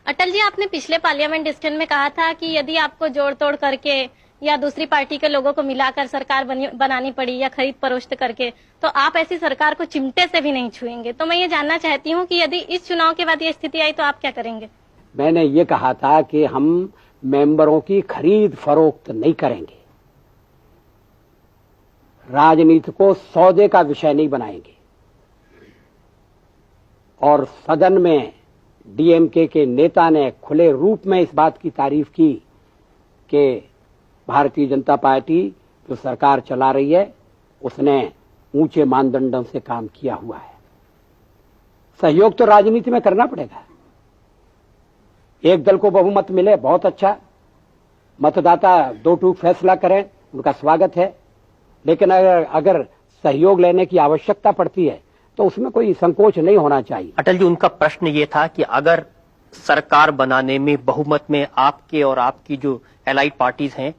अटल जी, आपने पिछले parliament discussion में कहा था कि यदि आपको जोड़ तोड़ करके या दूसरी पार्टी के लोगों को मिलाकर सरकार बनानी पड़ी या खरीद फरोख्त करके, तो आप ऐसी सरकार को चिमटे से भी नहीं छुएंगे। तो मैं ये जानना चाहती हूँ कि यदि इस चुनाव के बाद ये स्थिति आई तो आप क्या करेंगे? मैंने ये कहा था कि हम मेंबरों की खरीद फरोख्त नहीं करेंगे, राजनीति को सौदे का विषय नहीं बनाएंगे। और सदन में डीएमके के नेता ने खुले रूप में इस बात की तारीफ की कि भारतीय जनता पार्टी जो सरकार चला रही है उसने ऊंचे मानदंडों से काम किया हुआ है। सहयोग तो राजनीति में करना पड़ेगा। एक दल को बहुमत मिले, बहुत अच्छा, मतदाता दो टूक फैसला करें, उनका स्वागत है। लेकिन अगर सहयोग लेने की आवश्यकता पड़ती है तो उसमें कोई संकोच नहीं होना चाहिए। अटल जी, उनका प्रश्न ये था कि अगर सरकार बनाने में बहुमत में आपके और आपकी जो एलाइड पार्टीज हैं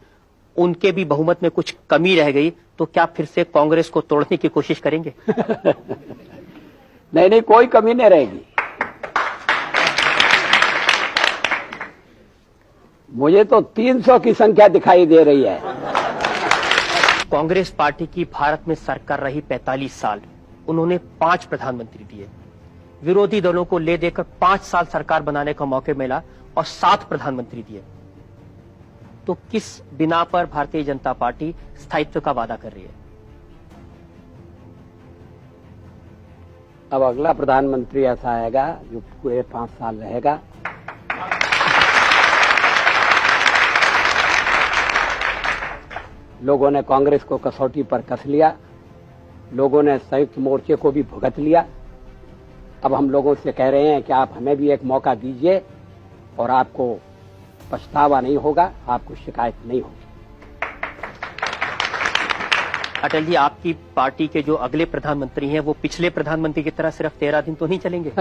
उनके भी बहुमत में कुछ कमी रह गई तो क्या फिर से कांग्रेस को तोड़ने की कोशिश करेंगे? नहीं, कोई कमी नहीं रहेगी। मुझे तो 300 की संख्या दिखाई दे रही है। कांग्रेस पार्टी की भारत में सरकार रही 45 साल, उन्होंने 5 प्रधानमंत्री दिए, विरोधी दलों को ले देकर 5 साल सरकार बनाने का मौका मिला और 7 प्रधानमंत्री दिए। तो किस बिना पर भारतीय जनता पार्टी स्थायित्व का वादा कर रही है? अब अगला प्रधानमंत्री ऐसा आएगा जो पूरे 5 साल रहेगा। लोगों ने कांग्रेस को कसौटी पर कस लिया, लोगों ने संयुक्त मोर्चे को भी भुगत लिया। अब हम लोगों से कह रहे हैं कि आप हमें भी एक मौका दीजिए और आपको पछतावा नहीं होगा, आपको शिकायत नहीं होगी। अटल जी, आपकी पार्टी के जो अगले प्रधानमंत्री हैं वो पिछले प्रधानमंत्री की तरह सिर्फ 13 दिन तो नहीं चलेंगे?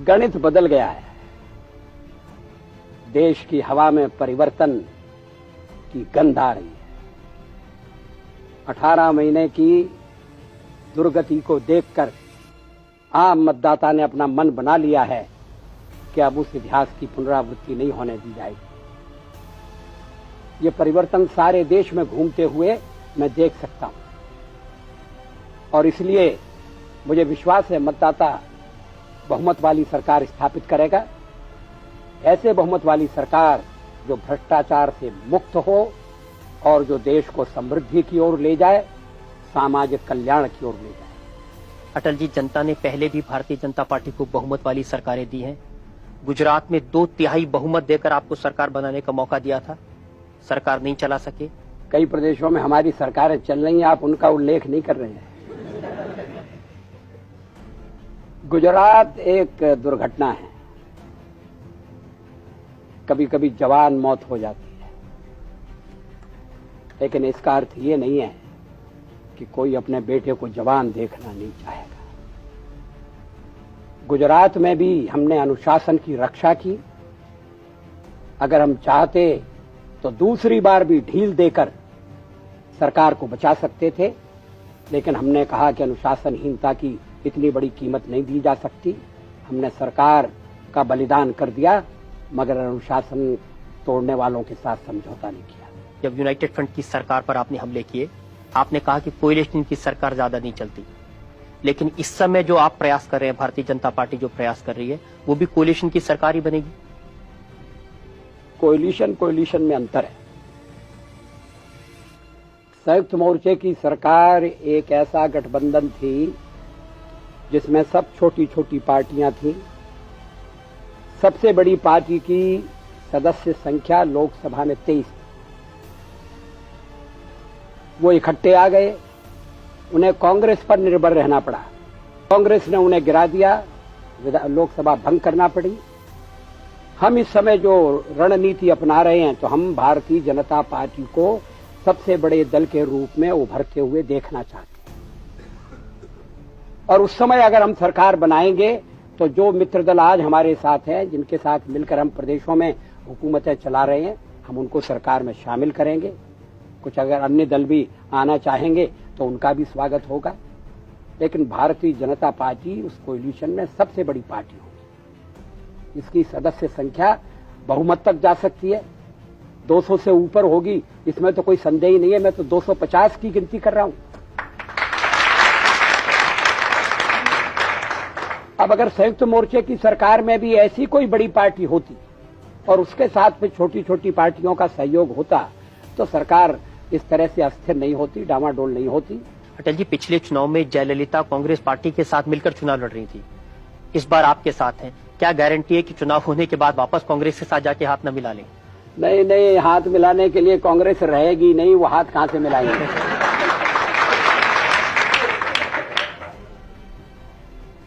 गणित बदल गया है। देश की हवा में परिवर्तन की गंध आ रही है। 18 महीने की दुर्गति को देखकर आम मतदाता ने अपना मन बना लिया है कि अब उस इतिहास की पुनरावृत्ति नहीं होने दी जाएगी। ये परिवर्तन सारे देश में घूमते हुए मैं देख सकता हूं और इसलिए मुझे विश्वास है मतदाता बहुमत वाली सरकार स्थापित करेगा। ऐसे बहुमत वाली सरकार जो भ्रष्टाचार से मुक्त हो और जो देश को समृद्धि की ओर ले जाए, सामाजिक कल्याण की ओर ले जाए। अटल जी, जनता ने पहले भी भारतीय जनता पार्टी को बहुमत वाली सरकारें दी हैं। गुजरात में 2/3 बहुमत देकर आपको सरकार बनाने का मौका दिया था, सरकार नहीं चला सके। कई प्रदेशों में हमारी सरकारें चल रही हैं, आप उनका उल्लेख नहीं कर रहे हैं। गुजरात एक दुर्घटना है। कभी कभी जवान मौत हो जाती है, लेकिन इसका अर्थ ये नहीं है कि कोई अपने बेटे को जवान देखना नहीं चाहेगा। गुजरात में भी हमने अनुशासन की रक्षा की। अगर हम चाहते तो दूसरी बार भी ढील देकर सरकार को बचा सकते थे, लेकिन हमने कहा कि अनुशासनहीनता की इतनी बड़ी कीमत नहीं दी जा सकती। हमने सरकार का बलिदान कर दिया, मगर अनुशासन तोड़ने वालों के साथ समझौता नहीं किया। जब यूनाइटेड फ्रंट की सरकार पर आपने हमले किए, आपने कहा कि कोएलिशन की सरकार ज्यादा नहीं चलती, लेकिन इस समय जो आप प्रयास कर रहे हैं, भारतीय जनता पार्टी जो प्रयास कर रही है, वो भी कोएलिशन की सरकार ही बनेगी। कोएलिशन में अंतर है। संयुक्त मोर्चे की सरकार एक ऐसा गठबंधन थी जिसमें सब छोटी छोटी पार्टियां थीं। सबसे बड़ी पार्टी की सदस्य संख्या लोकसभा में 23। वो इकट्ठे आ गए, उन्हें कांग्रेस पर निर्भर रहना पड़ा। कांग्रेस ने उन्हें गिरा दिया, लोकसभा भंग करना पड़ी। हम इस समय जो रणनीति अपना रहे हैं, तो हम भारतीय जनता पार्टी को सबसे बड़े दल के रूप में उभरते हुए देखना चाहते हैं। और उस समय अगर हम सरकार बनाएंगे तो जो मित्र दल आज हमारे साथ हैं, जिनके साथ मिलकर हम प्रदेशों में हुकूमतें चला रहे हैं, हम उनको सरकार में शामिल करेंगे। कुछ अगर अन्य दल भी आना चाहेंगे तो उनका भी स्वागत होगा। लेकिन भारतीय जनता पार्टी उस कोएलिशन में सबसे बड़ी पार्टी होगी। इसकी सदस्य संख्या बहुमत तक जा सकती है, 200 से ऊपर होगी, इसमें तो कोई संदेह ही नहीं है। मैं तो 250 की गिनती कर रहा हूं। अब अगर संयुक्त मोर्चे की सरकार में भी ऐसी कोई बड़ी पार्टी होती और उसके साथ में छोटी छोटी पार्टियों का सहयोग होता तो सरकार इस तरह से अस्थिर नहीं होती, डामाडोल नहीं होती। अटल जी, पिछले चुनाव में जयललिता कांग्रेस पार्टी के साथ मिलकर चुनाव लड़ रही थी, इस बार आपके साथ हैं। क्या गारंटी है कि चुनाव होने के बाद वापस कांग्रेस के साथ जाके हाथ न मिला लें? नहीं नहीं, हाथ मिलाने के लिए कांग्रेस रहेगी नहीं, वो हाथ कहां से मिलाएंगे।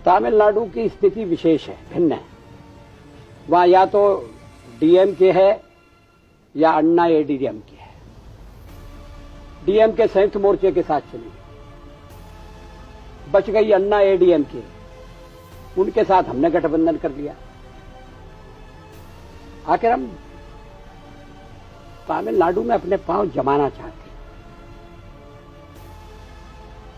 तमिलनाडु की स्थिति विशेष है, भिन्न है। वहां या तो डीएमके है या अन्ना एडीएमके है। डीएमके संयुक्त मोर्चे के साथ चली, बच गई अन्ना एडीएमके, उनके साथ हमने गठबंधन कर लिया। आखिर हम तमिलनाडु में अपने पांव जमाना चाहते हैं।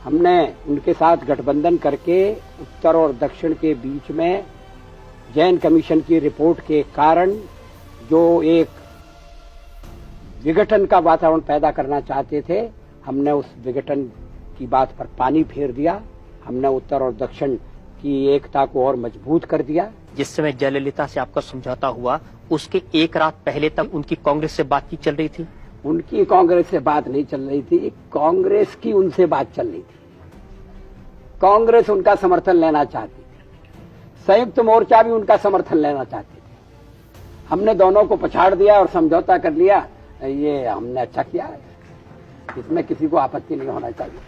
हमने उनके साथ गठबंधन करके उत्तर और दक्षिण के बीच में जैन कमीशन की रिपोर्ट के कारण जो एक विघटन का वातावरण पैदा करना चाहते थे, हमने उस विघटन की बात पर पानी फेर दिया। हमने उत्तर और दक्षिण की एकता को और मजबूत कर दिया। जिस समय जयललिता से आपका समझौता हुआ, उसके एक रात पहले तक उनकी कांग्रेस से बातचीत चल रही थी? उनकी कांग्रेस से बात नहीं चल रही थी, कांग्रेस की उनसे बात चल रही थी। कांग्रेस उनका समर्थन लेना चाहती थी, संयुक्त मोर्चा भी उनका समर्थन लेना चाहती थी। हमने दोनों को पछाड़ दिया और समझौता कर लिया। ये हमने अच्छा किया, इसमें किसी को आपत्ति नहीं होना चाहिए।